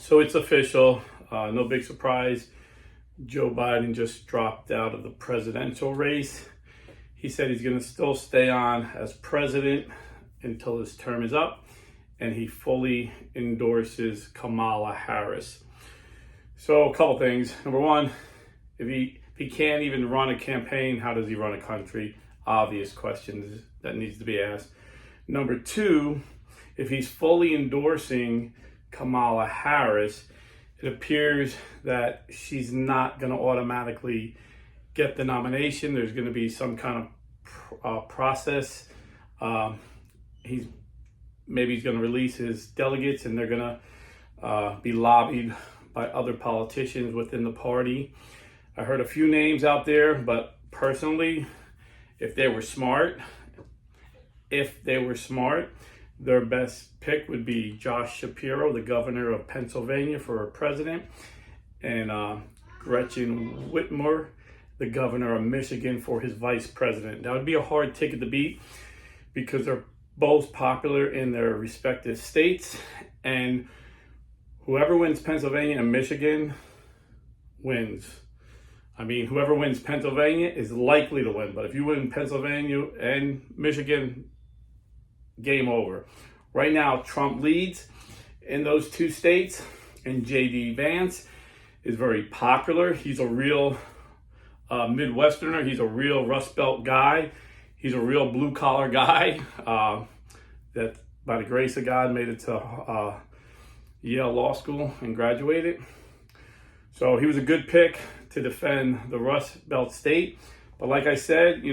So it's official, no big surprise. Joe Biden just dropped out of the presidential race. He said he's going to still stay on as president until his term is up, and he fully endorses Kamala Harris. So a couple things. Number one, if he can't even run a campaign, how does he run a country? Obvious questions that needs to be asked. Number two, if he's fully endorsing Kamala Harris, it appears that she's not going to automatically get the nomination. There's going to be some kind of process. He's going to release his delegates, and they're going to be lobbied by other politicians within the party. I heard a few names out there, but personally, if they were smart, their best pick would be Josh Shapiro, the governor of Pennsylvania, for president, and Gretchen Whitmer, the governor of Michigan, for his vice president. That would be a hard ticket to beat because they're both popular in their respective states, and whoever wins Pennsylvania and Michigan wins. I mean, whoever wins Pennsylvania is likely to win, but if you win Pennsylvania and Michigan, game over. Right now, Trump leads in those two states, and J.D. Vance is very popular. He's a real Midwesterner. He's a real Rust Belt guy. He's a real blue-collar guy that, by the grace of God, made it to Yale Law School and graduated. So he was a good pick to defend the Rust Belt state. But like I said,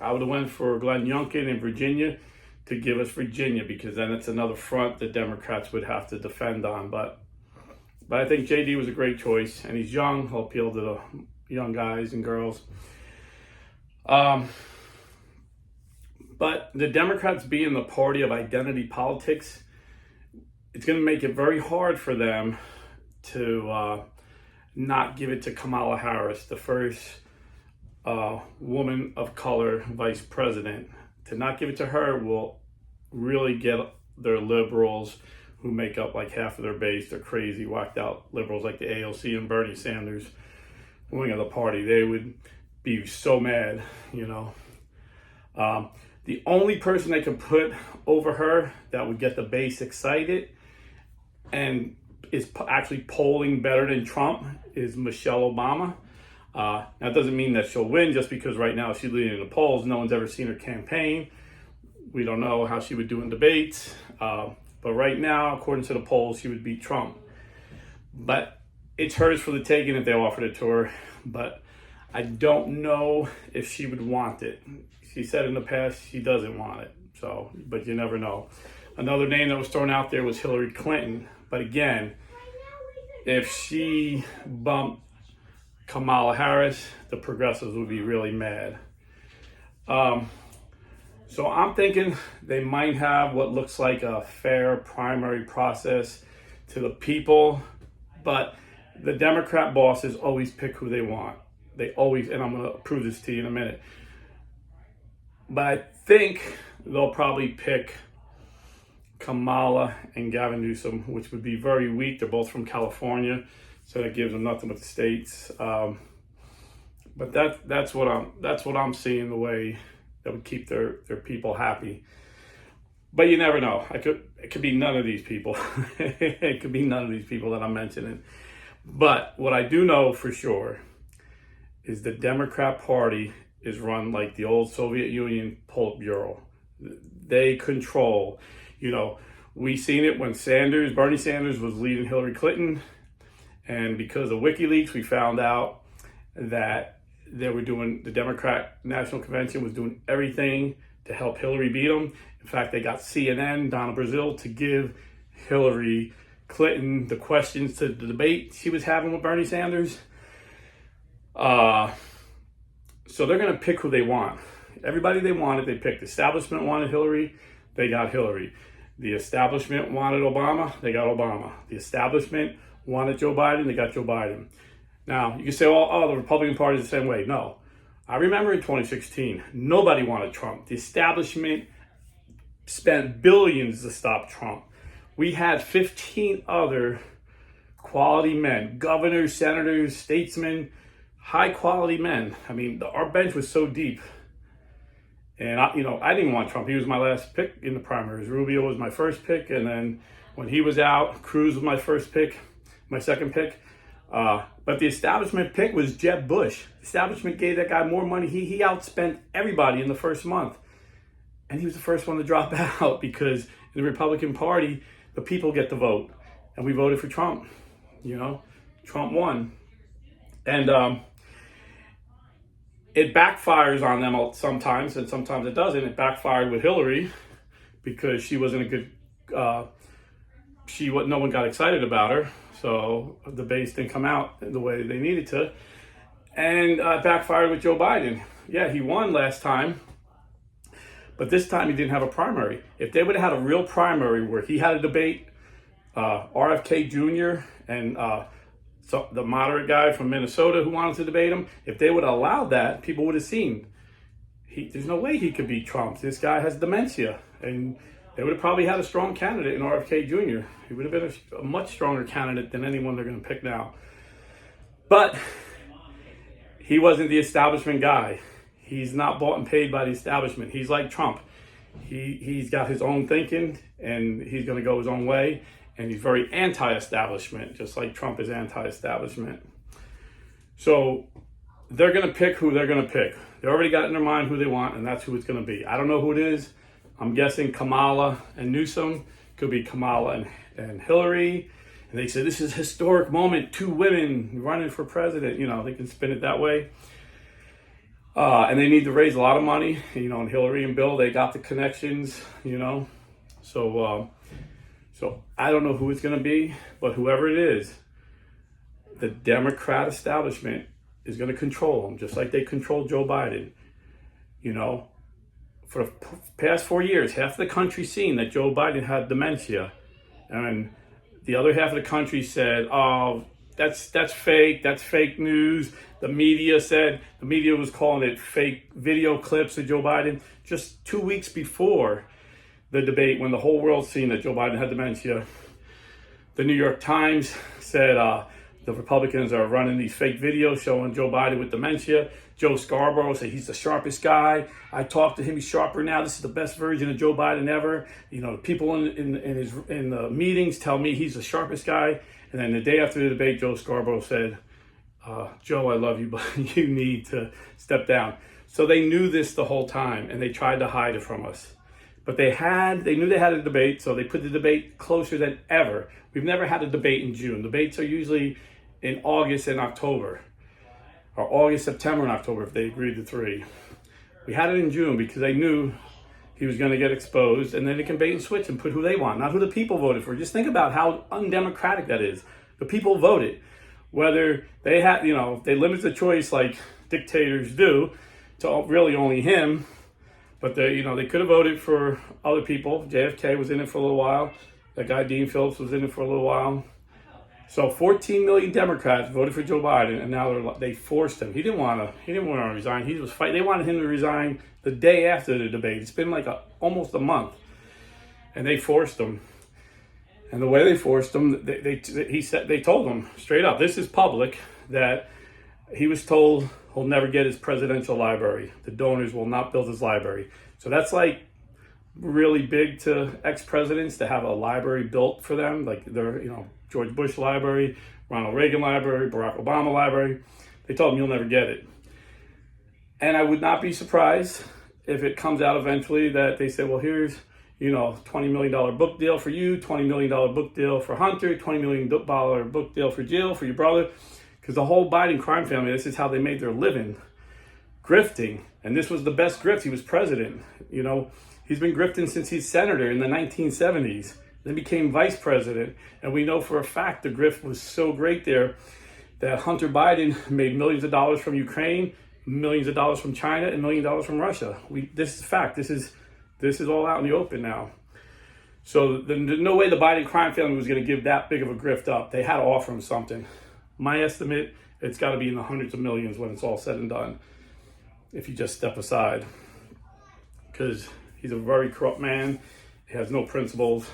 I would have went for Glenn Youngkin in Virginia to give us Virginia, because then it's another front the Democrats would have to defend on. But I think JD was a great choice, and he's young. He'll appeal to the young guys and girls. But the Democrats being the party of identity politics, it's going to make it very hard for them to not give it to Kamala Harris, the first woman of color vice president. To not give it to her will really get their liberals, who make up like half of their base, they're crazy, whacked out liberals like the AOC and Bernie Sanders wing of the party. They would be so mad, The only person they could put over her that would get the base excited and is actually polling better than Trump is Michelle Obama. That doesn't mean that she'll win just because right now she's leading in the polls. No one's ever seen her campaign. We don't know how she would do in debates. But right now, according to the polls, she would beat Trump. But it's hers for the taking if they offered it to her. But I don't know if she would want it. She said in the past she doesn't want it. So, but you never know. Another name that was thrown out there was Hillary Clinton. But again, if she bumped Kamala Harris, the progressives would be really mad. So I'm thinking they might have what looks like a fair primary process to the people, but the Democrat bosses always pick who they want. They always, and I'm going to prove this to you in a minute. But I think they'll probably pick Kamala and Gavin Newsom, which would be very weak. They're both from California, so that gives them nothing but the states. But that's what I'm seeing, the way that would keep their people happy. But you never know. It could be none of these people. It could be none of these people that I'm mentioning. But what I do know for sure is the Democrat Party is run like the old Soviet Union Politburo. They control. We seen it when Bernie Sanders was leading Hillary Clinton. And because of WikiLeaks, we found out that the Democrat National Convention was doing everything to help Hillary beat them. In fact, they got CNN, Donna Brazile, to give Hillary Clinton the questions to the debate she was having with Bernie Sanders. So they're going to pick who they want. Everybody they wanted, they picked. The establishment wanted Hillary, they got Hillary. The establishment wanted Obama, they got Obama. The establishment wanted Joe Biden, they got Joe Biden. Now, you can say, the Republican Party is the same way. No. I remember in 2016, nobody wanted Trump. The establishment spent billions to stop Trump. We had 15 other quality men, governors, senators, statesmen, high quality men. I mean, our bench was so deep. And I didn't want Trump. He was my last pick in the primaries. Rubio was my first pick, and then when he was out, Cruz was my first pick, my second pick. But the establishment pick was Jeb Bush. The establishment gave that guy more money. He outspent everybody in the first month. And he was the first one to drop out because in the Republican Party, the people get the vote. And we voted for Trump. Trump won. And it backfires on them sometimes, and sometimes it doesn't. It backfired with Hillary because she wasn't a good... no one got excited about her. So the base didn't come out the way they needed to. And backfired with Joe Biden. Yeah, he won last time. But this time he didn't have a primary. If they would have had a real primary where he had a debate, RFK Jr. and the moderate guy from Minnesota who wanted to debate him, if they would have allowed that, people would have seen. There's no way he could beat Trump. This guy has dementia. And they would have probably had a strong candidate in RFK Jr. He would have been a much stronger candidate than anyone they're going to pick now. But he wasn't the establishment guy. He's not bought and paid by the establishment. He's like Trump. He's got his own thinking, and he's going to go his own way. And he's very anti-establishment, just like Trump is anti-establishment. So they're going to pick who they're going to pick. They already got in their mind who they want, and that's who it's going to be. I don't know who it is. I'm guessing Kamala and Newsom. Could be Kamala and Hillary. And they say this is a historic moment. 2 women running for president. They can spin it that way. And they need to raise a lot of money. And Hillary and Bill, they got the connections, So I don't know who it's going to be. But whoever it is, the Democrat establishment is going to control them. Just like they controlled Joe Biden. For the past 4 years, half of the country seen that Joe Biden had dementia. And the other half of the country said, oh, that's fake. That's fake news. The media was calling it fake video clips of Joe Biden. Just 2 weeks before the debate, when the whole world seen that Joe Biden had dementia, the New York Times said the Republicans are running these fake videos showing Joe Biden with dementia. Joe Scarborough said he's the sharpest guy. I talked to him. He's sharper now. This is the best version of Joe Biden ever. The people in the meetings tell me he's the sharpest guy. And then the day after the debate, Joe Scarborough said, Joe, I love you, but you need to step down. So they knew this the whole time, and they tried to hide it from us. But they knew they had a debate, so they put the debate closer than ever. We've never had a debate in June. Debates are usually in August and October. Or August, September, and October, if they agreed to 3. We had it in June because they knew he was going to get exposed, and then they can bait and switch and put who they want, not who the people voted for. Just think about how undemocratic that is. The people voted. Whether they had, they limit the choice like dictators do to really only him, but they could have voted for other people. JFK was in it for a little while. That guy Dean Phillips was in it for a little while. So 14 million Democrats voted for Joe Biden, and now they forced him. He didn't want to resign. He was fighting. They wanted him to resign the day after the debate. It's been like almost a month, and they forced him. And the way they forced him, they told him straight up, this is public, that he was told he'll never get his presidential library. The donors will not build his library. So that's like really big to ex-presidents to have a library built for them, like their George Bush library, Ronald Reagan library, Barack Obama library. They told him you'll never get it. And I would not be surprised if it comes out eventually that they say, well, here's $20 million book deal for you, $20 million book deal for Hunter, $20 million book deal for Jill, for your brother. Because the whole Biden crime family, this is how they made their living, grifting. And this was the best grift. He was president. He's been grifting since he's senator in the 1970s. Then became vice president. And we know for a fact the grift was so great there that Hunter Biden made millions of dollars from Ukraine, millions of dollars from China, and $1 million from Russia. This is fact. This is all out in the open now. So there's no way the Biden crime family was going to give that big of a grift up. They had to offer him something. My estimate, it's got to be in the hundreds of millions when it's all said and done, if you just step aside. Because he's a very corrupt man. He has no principles.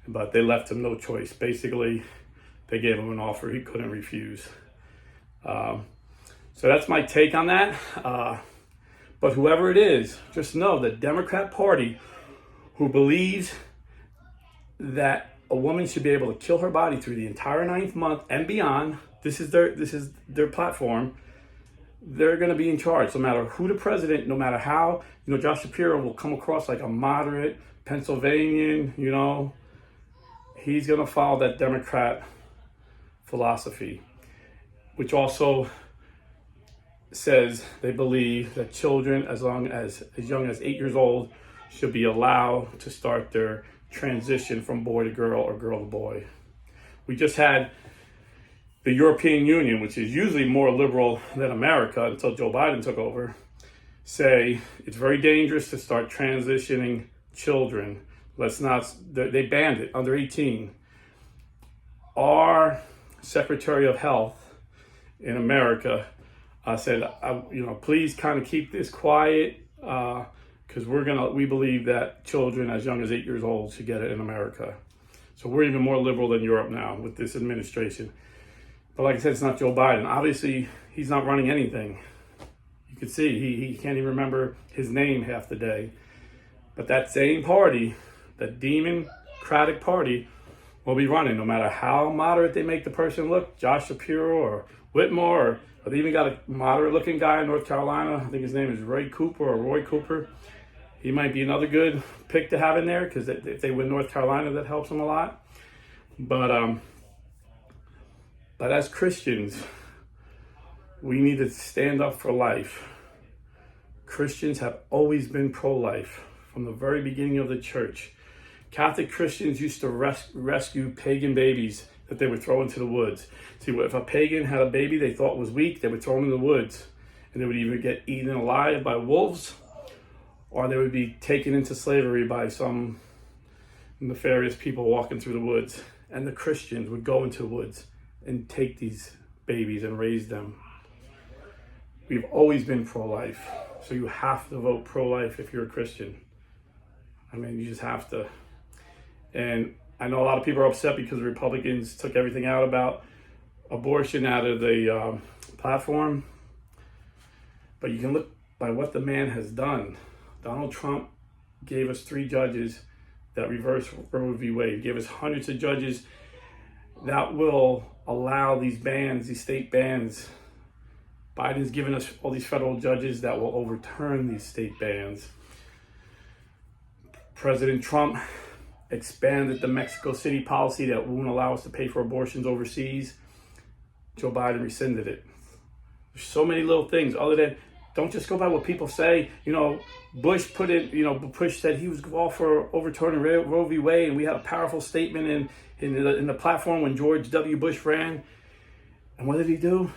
But they left him no choice. Basically, they gave him an offer he couldn't refuse. So that's my take on that. But whoever it is, just know the Democrat Party who believes that a woman should be able to kill her body through the entire 9th month and beyond, this is their platform. They're going to be in charge, no matter who the president, no matter how. Josh Shapiro will come across like a moderate Pennsylvanian. He's going to follow that Democrat philosophy, which also says they believe that children as young as 8 years old should be allowed to start their transition from boy to girl or girl to boy. We just had the European Union, which is usually more liberal than America until Joe Biden took over, say it's very dangerous to start transitioning children. They banned it under 18. Our Secretary of Health in America said, please kind of keep this quiet because we believe that children as young as 8 years old should get it in America. So we're even more liberal than Europe now with this administration. But like I said, it's not Joe Biden. Obviously, he's not running anything. You can see he can't even remember his name half the day. But that same party, that Democratic Party, will be running no matter how moderate they make the person look. Josh Shapiro or Whitmore, or they even got a moderate-looking guy in North Carolina. I think his name is Roy Cooper. He might be another good pick to have in there because if they win North Carolina, that helps them a lot. But as Christians, we need to stand up for life. Christians have always been pro-life from the very beginning of the church. Catholic Christians used to rescue pagan babies that they would throw into the woods. See, if a pagan had a baby they thought was weak, they would throw them in the woods. And they would either get eaten alive by wolves or they would be taken into slavery by some nefarious people walking through the woods. And the Christians would go into the woods and take these babies and raise them. We've always been pro-life. So you have to vote pro-life if you're a Christian. You just have to. And I know a lot of people are upset because the Republicans took everything out about abortion out of the platform. But you can look by what the man has done. Donald Trump gave us 3 judges that reversed Roe v. Wade. He gave us hundreds of judges that will allow these bans, these state bans. Biden's given us all these federal judges that will overturn these state bans. President Trump expanded the Mexico City policy that won't allow us to pay for abortions overseas. Joe Biden rescinded it. There's so many little things other than, don't just go by what people say. Bush Bush said he was all for overturning Roe v. Wade, and we had a powerful statement in the platform when George W. Bush ran. And what did he do?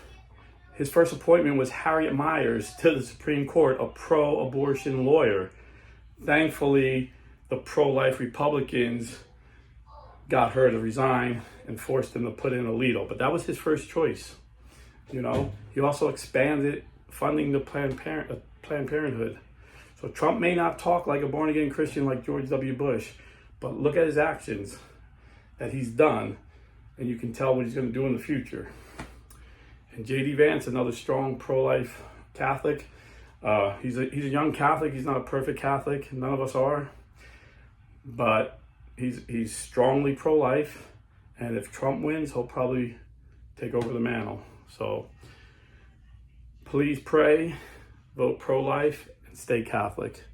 His first appointment was Harriet Miers to the Supreme Court, a pro-abortion lawyer. Thankfully, the pro-life Republicans got her to resign and forced him to put in Alito. But that was his first choice. He also expanded funding the Planned Parenthood. So Trump may not talk like a born-again Christian like George W. Bush, but look at his actions that he's done, and you can tell what he's going to do in the future. And J.D. Vance, another strong pro-life Catholic. He's a young Catholic. He's not a perfect Catholic. None of us are. But he's strongly pro-life. And if Trump wins, he'll probably take over the mantle. So please pray, vote pro-life, and stay Catholic.